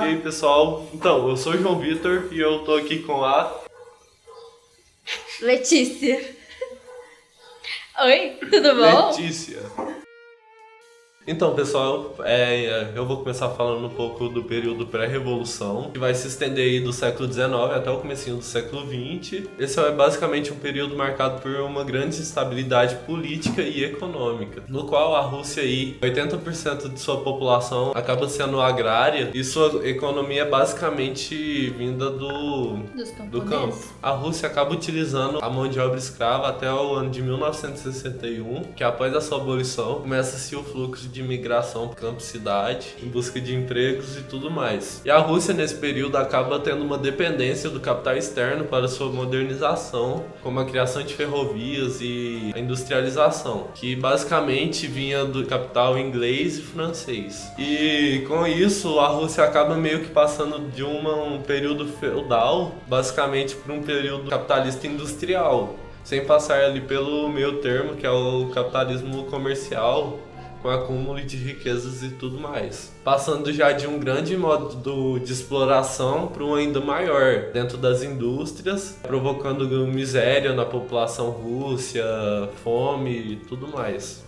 E aí pessoal, então eu sou o João Vitor e eu tô aqui com a Letícia. Oi, tudo bom? Letícia. Então pessoal, eu vou começar falando um pouco do período pré-revolução, que vai se estender aí do século XIX até o comecinho do século XX. Esse é basicamente um período marcado por uma grande instabilidade política e econômica, no qual a Rússia aí, 80% de sua população acaba sendo agrária e sua economia é basicamente vinda do campo. A Rússia acaba utilizando a mão de obra escrava até o ano de 1961, que após a sua abolição começa-se o fluxo de migração para campo-cidade em busca de empregos e tudo mais. E a Rússia nesse período acaba tendo uma dependência do capital externo para sua modernização, como a criação de ferrovias e a industrialização, que basicamente vinha do capital inglês e francês. E com isso a Rússia acaba meio que passando de um período feudal basicamente para um período capitalista industrial, sem passar ali pelo meio termo, que é o capitalismo comercial, com acúmulo de riquezas e tudo mais. Passando já de um grande modo de exploração para um ainda maior dentro das indústrias, provocando miséria na população russa, fome e tudo mais.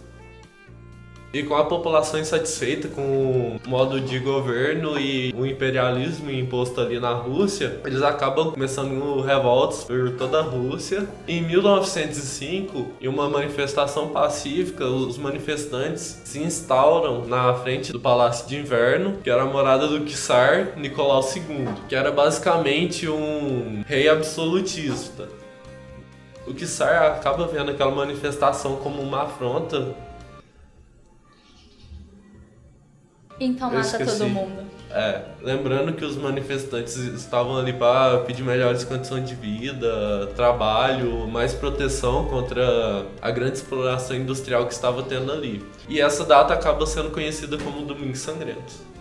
E com a população insatisfeita com o modo de governo e o imperialismo imposto ali na Rússia, eles acabam começando revoltas por toda a Rússia. Em 1905, em uma manifestação pacífica, os manifestantes se instauram na frente do Palácio de Inverno, que era a morada do czar Nicolau II, que era basicamente um rei absolutista. O czar acaba vendo aquela manifestação como uma afronta. Então mata todo mundo. Lembrando que os manifestantes estavam ali para pedir melhores condições de vida, trabalho, mais proteção contra a grande exploração industrial que estava tendo ali. E essa data acaba sendo conhecida como Domingo Sangrento.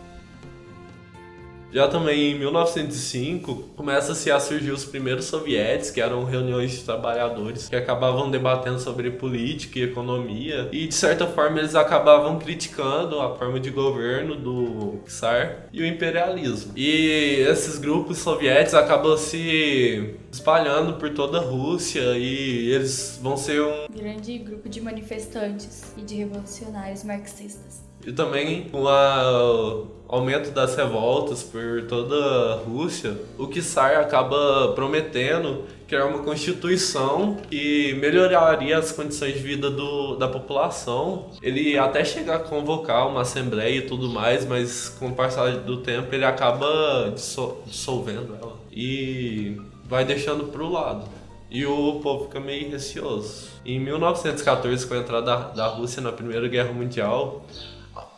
Já também em 1905, começa-se a surgir os primeiros sovietes, que eram reuniões de trabalhadores que acabavam debatendo sobre política e economia, e de certa forma eles acabavam criticando a forma de governo do czar e o imperialismo. E esses grupos sovietes acabam se espalhando por toda a Rússia e eles vão ser um grande grupo de manifestantes e de revolucionários marxistas. E também com o aumento das revoltas por toda a Rússia, o czar acaba prometendo criar uma constituição que melhoraria as condições de vida da população. Ele até chega a convocar uma assembleia e tudo mais, mas com o passar do tempo ele acaba dissolvendo ela e vai deixando pro lado. E o povo fica meio receoso. Em 1914, com a entrada da Rússia na Primeira Guerra Mundial,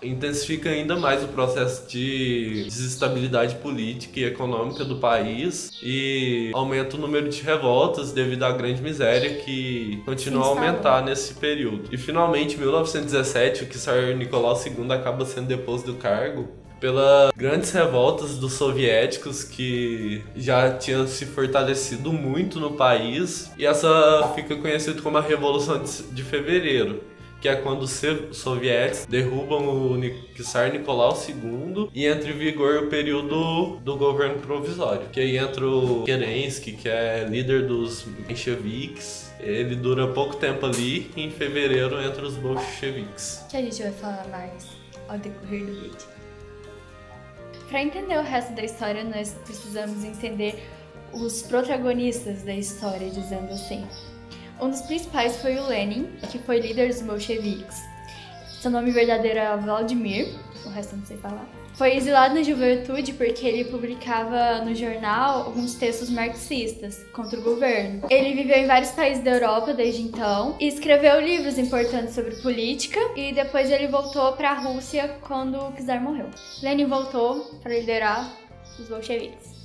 intensifica ainda mais o processo de desestabilidade política e econômica do país e aumenta o número de revoltas devido à grande miséria que continua a aumentar nesse período. E finalmente, em 1917, o czar Nicolau II acaba sendo deposto do cargo pelas grandes revoltas dos soviéticos que já tinham se fortalecido muito no país, e essa fica conhecida como a Revolução de Fevereiro, que é quando os soviéticos derrubam o czar Nicolau II e entra em vigor o período do governo provisório. Que aí entra o Kerensky, que é líder dos mencheviques. Ele dura pouco tempo ali e em fevereiro entra os bolcheviques. Que a gente vai falar mais ao decorrer do vídeo. Para entender o resto da história, nós precisamos entender os protagonistas da história, dizendo assim. Um dos principais foi o Lenin, que foi líder dos bolcheviques. Seu nome verdadeiro era Vladimir, o resto eu não sei falar. Foi exilado na juventude porque ele publicava no jornal alguns textos marxistas contra o governo. Ele viveu em vários países da Europa desde então e escreveu livros importantes sobre política, e depois ele voltou para a Rússia quando o czar morreu. Lenin voltou para liderar os bolcheviques.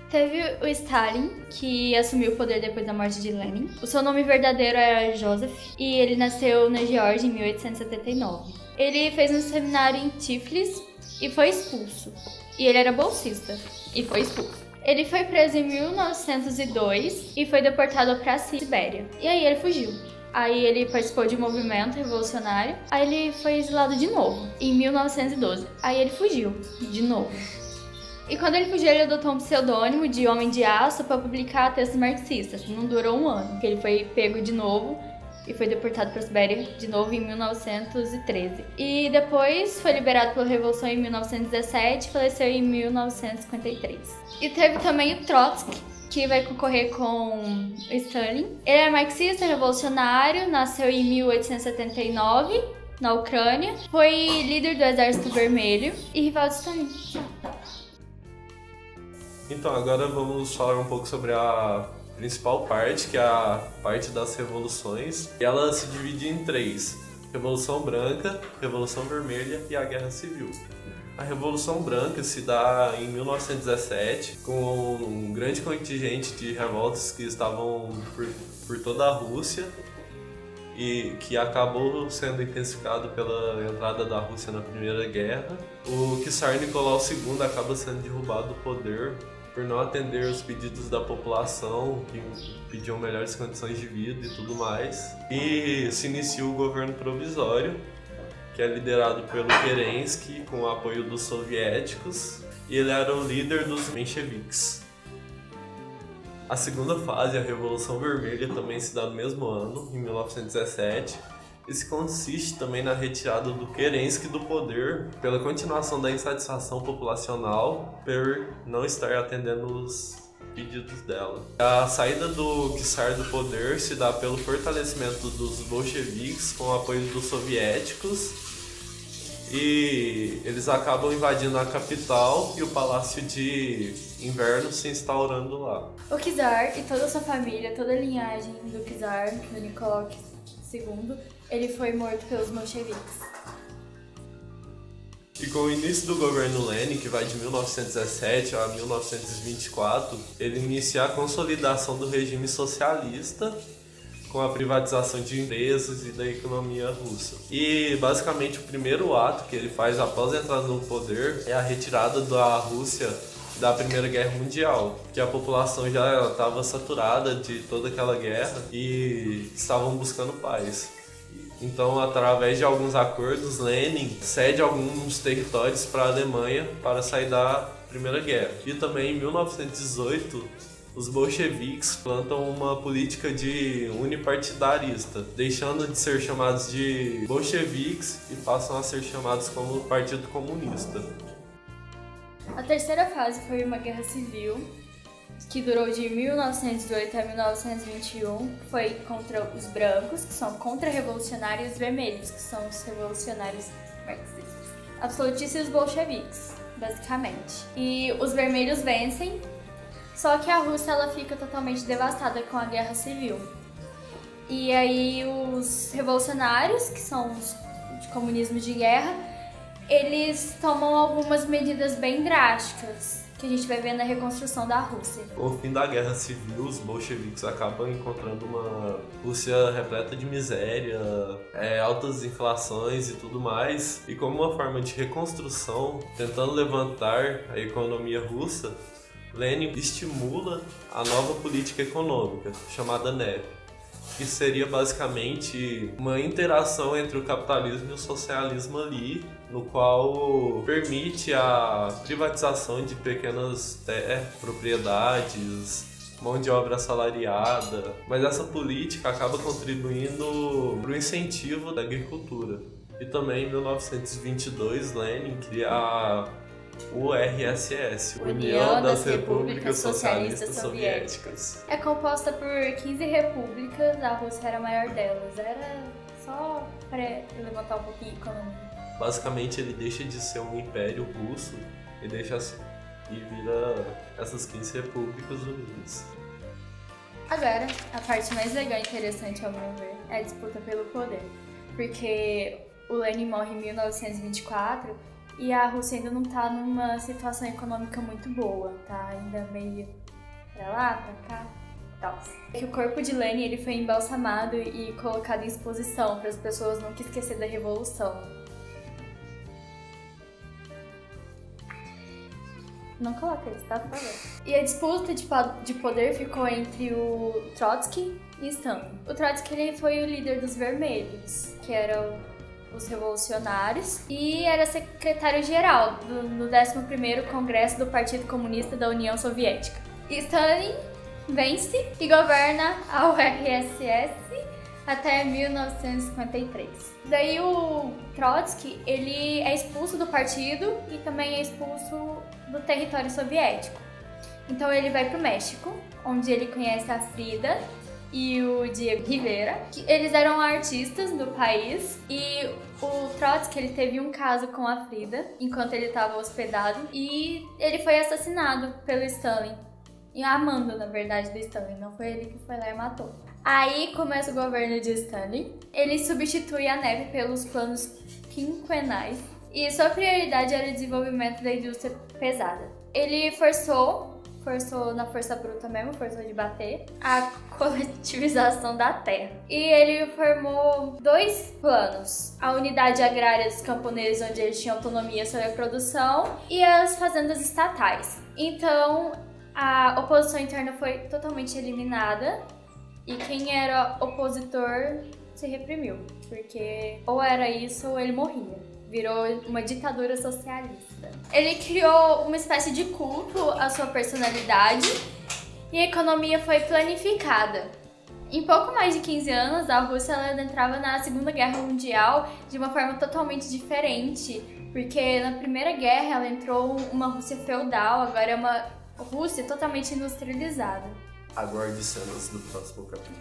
Teve o Stalin, que assumiu o poder depois da morte de Lenin. O seu nome verdadeiro era Joseph e ele nasceu na Geórgia em 1879. Ele fez um seminário em Tiflis e foi expulso. E ele era bolsista e foi expulso. Ele foi preso em 1902 e foi deportado para a Sibéria. E aí ele fugiu. Aí ele participou de um movimento revolucionário. Aí ele foi exilado de novo, em 1912. Aí ele fugiu, de novo. E quando ele fugiu, ele adotou um pseudônimo de Homem de Aço para publicar textos marxistas. Não durou um ano, porque ele foi pego de novo e foi deportado para a Sibéria de novo em 1913. E depois foi liberado pela Revolução em 1917 e faleceu em 1953. E teve também o Trotsky, que vai concorrer com o Stalin. Ele é marxista, revolucionário, nasceu em 1879 na Ucrânia, foi líder do Exército Vermelho e rival de Stalin. Então, agora vamos falar um pouco sobre a principal parte, que é a parte das revoluções. E ela se divide em três: Revolução Branca, Revolução Vermelha e a Guerra Civil. A Revolução Branca se dá em 1917, com um grande contingente de revoltas que estavam por toda a Rússia e que acabou sendo intensificado pela entrada da Rússia na Primeira Guerra. O czar Nicolau II acaba sendo derrubado do poder por não atender os pedidos da população, que pediam melhores condições de vida e tudo mais. E se inicia o governo provisório, que é liderado pelo Kerensky, com o apoio dos soviéticos, e ele era o líder dos mencheviques. A segunda fase, a Revolução Vermelha, também se dá no mesmo ano, em 1917, e se consiste também na retirada do Kerensky do poder pela continuação da insatisfação populacional por não estar atendendo os pedidos dela. A saída do czar do poder se dá pelo fortalecimento dos bolcheviques com o apoio dos soviéticos, e eles acabam invadindo a capital e o Palácio de Inverno se instaurando lá. O czar e toda a sua família, toda a linhagem do czar, do Nicolau II, ele foi morto pelos bolcheviques. E com o início do governo Lenin, que vai de 1917 a 1924, ele inicia a consolidação do regime socialista com a privatização de empresas e da economia russa. E basicamente o primeiro ato que ele faz após entrar no poder é a retirada da Rússia da Primeira Guerra Mundial, que a população já estava saturada de toda aquela guerra e estavam buscando paz. Então, através de alguns acordos, Lenin cede alguns territórios para a Alemanha para sair da Primeira Guerra. E também em 1918, os bolcheviques plantam uma política de unipartidarista, deixando de ser chamados de bolcheviques e passam a ser chamados como Partido Comunista. A terceira fase foi uma guerra civil, que durou de 1918 a 1921, foi contra os brancos, que são contra-revolucionários, e os vermelhos, que são os revolucionários marxistas. Absolutistas e os bolcheviques, basicamente. E os vermelhos vencem, só que a Rússia ela fica totalmente devastada com a guerra civil. E aí os revolucionários, que são os de comunismo de guerra, eles tomam algumas medidas bem drásticas, que a gente vai ver na reconstrução da Rússia. Com o fim da Guerra Civil, os bolcheviques acabam encontrando uma Rússia repleta de miséria, altas inflações e tudo mais. E como uma forma de reconstrução, tentando levantar a economia russa, Lenin estimula a nova política econômica, chamada NEP, que seria basicamente uma interação entre o capitalismo e o socialismo ali, no qual permite a privatização de pequenas propriedades, mão de obra assalariada, mas essa política acaba contribuindo para o incentivo da agricultura. E também em 1922, Lenin cria a URSS, União das Repúblicas Socialistas Soviéticas. É composta por 15 repúblicas, a Rússia era a maior delas, era só para levantar um pouquinho a economia. Basicamente ele deixa de ser um império russo e vira essas 15 repúblicas unidas. Agora, a parte mais legal e interessante ao meu ver é a disputa pelo poder, porque o Lenin morre em 1924 e a Rússia ainda não tá numa situação econômica muito boa, tá ainda meio pra lá, pra cá, tal. Que o corpo de Lenin ele foi embalsamado e colocado em exposição para as pessoas nunca esquecer da revolução. Não coloca isso, tá? Por favor. E a disputa de poder ficou entre o Trotsky e Stalin. O Trotsky ele foi o líder dos vermelhos, que eram os revolucionários, e era secretário-geral no 11º Congresso do Partido Comunista da União Soviética. E Stalin vence e governa a URSS até 1953. Daí o Trotsky, ele é expulso do partido e também é expulso do território soviético. Então ele vai pro México, onde ele conhece a Frida e o Diego Rivera, que eles eram artistas do país, e o Trotsky ele teve um caso com a Frida enquanto ele estava hospedado e ele foi assassinado pelo Stalin. E amando, na verdade, do Stalin, não foi ele que foi lá e matou. Aí começa o governo de Stalin. Ele substitui a neve pelos planos quinquenais e sua prioridade era o desenvolvimento da indústria pesada. Ele forçou na força bruta mesmo, forçou de bater, a coletivização da terra. E ele formou 2 planos: a unidade agrária dos camponeses, onde eles tinham autonomia sobre a produção, e as fazendas estatais. Então, a oposição interna foi totalmente eliminada e quem era opositor se reprimiu, porque ou era isso ou ele morria. Virou uma ditadura socialista. Ele criou uma espécie de culto à sua personalidade e a economia foi planificada. Em pouco mais de 15 anos, a Rússia ela entrava na Segunda Guerra Mundial de uma forma totalmente diferente, porque na Primeira Guerra ela entrou uma Rússia feudal, agora é uma Rússia totalmente industrializada. Aguarde cenas do próximo capítulo.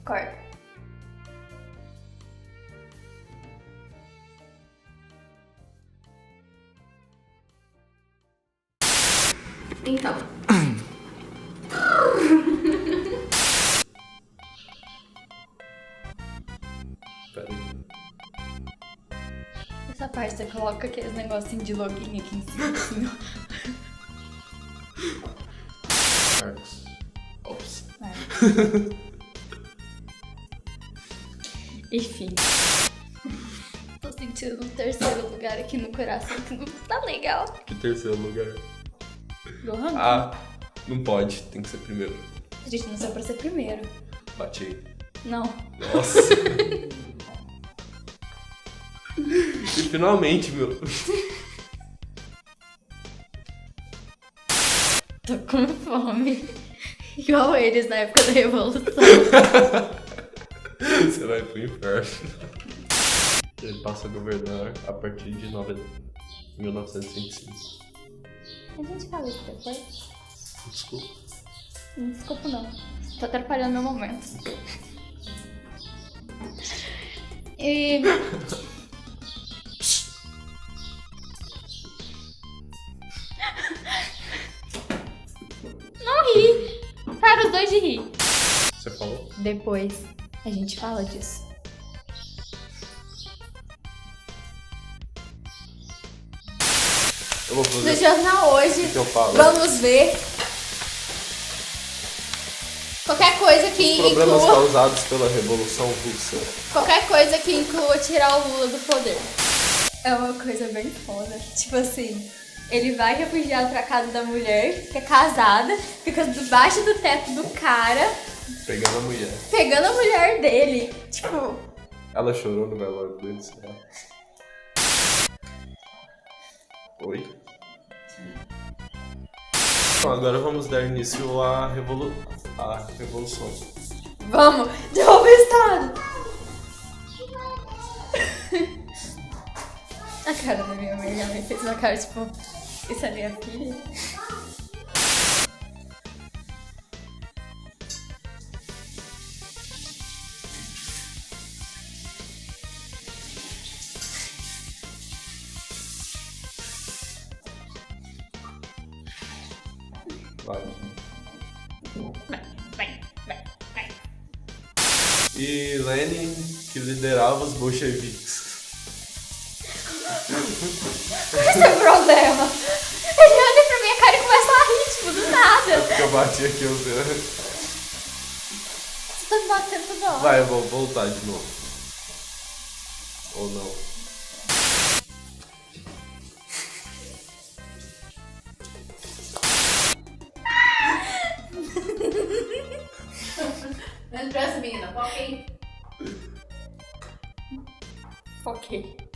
Corta. Então. Peraí. Essa parte você coloca aqueles negocinhos de login aqui em cima, assim, ó. Marcos. Ops. Enfim. Tô sentindo um terceiro lugar aqui no coração que não tá legal. Que terceiro lugar? Gohan? Ah, não pode, tem que ser primeiro. A gente nasceu pra ser primeiro. Bate aí. Não. Nossa. E finalmente, meu. Tô com fome. Igual eles na época da Revolução. Você vai pro inferno. Ele passa a governar a partir de 1905. A gente fala isso depois? Desculpa. Não desculpa não. Tô atrapalhando meu momento. E... Não ri! Para os dois de rir. Você falou? Depois a gente fala disso. Eu vou No fazer jornal hoje, o que eu falo. vamos ver qualquer coisa que Problemas inclua... causados pela Revolução Russa. Qualquer coisa que inclua tirar o Lula do poder. É uma coisa bem foda. Tipo assim, ele vai refugiado pra casa da mulher, que é casada, fica debaixo do teto do cara, Pegando a mulher. pegando a mulher dele. Tipo, Ela chorou no velório dele, será? Oi? Então, agora vamos dar início à revolução. vamos, derruba o Estado! A cara da minha mãe, fez uma cara tipo, isso é minha filha? Vai. Vai. E Lenin, que liderava os bolcheviques. Esse é o problema. Ele olha pra minha cara e começa a rir, tipo, do É nada. porque eu bati aqui, eu sei. Você tá me batendo toda hora. Vai, eu vou voltar de novo. Ou não. Ok. Ok.